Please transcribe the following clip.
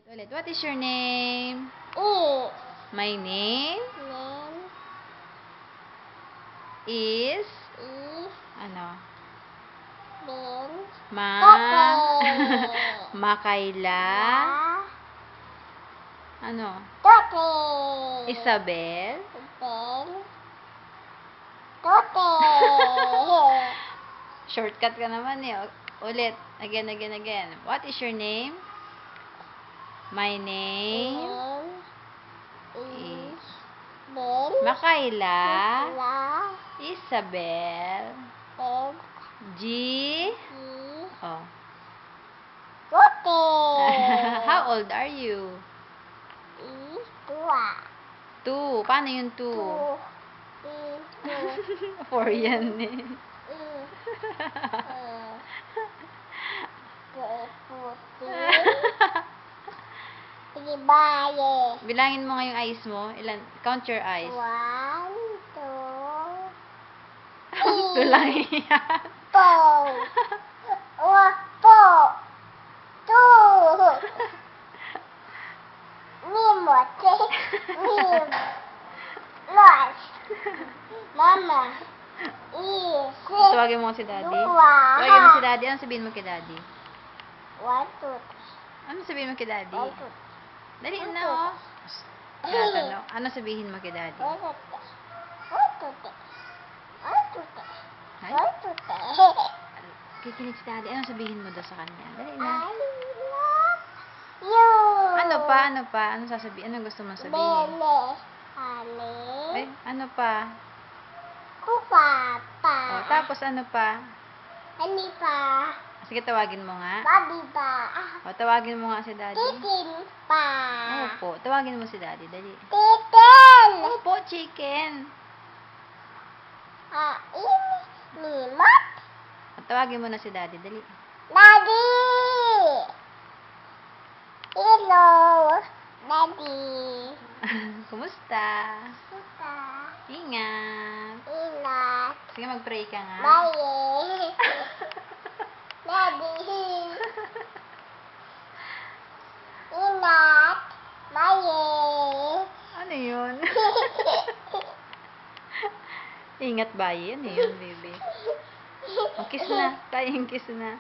Ulit. What is your name? E. My name Name is... is Ano? Ben. Makayla. La. Ano? Tote. Isabel. Ben. Tote. Shortcut ka naman eh. Ulit. Again. What is your name? My name Name is Ben. Makayla. La. Isabel. Ben. G. E. Oh. Tote. How old are you? Is tua. 2. Paano yung 2? Tu. Is tu. 4 yan eh. Ibaye. Bilangin mo nga yung eyes mo. Ilan? Count your eyes. 1, 2, 2 lang yan. 4. 2. Mimote. Los. Mama. Tawagin mo si daddy. Dua. Tawagin mo si daddy. Ano sabihin mo kay daddy? 1, 2, Ano sabihin mo kay daddy? 1, 2, Dali na oh. Tatanong. Ano sabihin mo kay daddy? Ay? Kikinig si daddy. Ano sabihin mo daw sa kanya? Dali na. I love you. Ano pa? Ano sasabihin? Ano gusto mo sabihin? Ay, ano pa? Papa. Oh, tapos ano pa? Ani pa. Sige, tawagin mo nga. Babi pa. O, tawagin mo nga si daddy. Titin pa. Opo, tawagin mo si daddy. Dali. Titin. Opo, chicken. Nimot. O, tawagin mo na si daddy. Dali. Daddy. Hello. Daddy. Kumusta? Suka. Ingat. Ingat. Sige, mag-pray ka nga. Bye. Daddy. Ingat. Bye. Ano yun? Ingat ba yun? Ano yun, baby? O, kiss na. Tayong kiss na.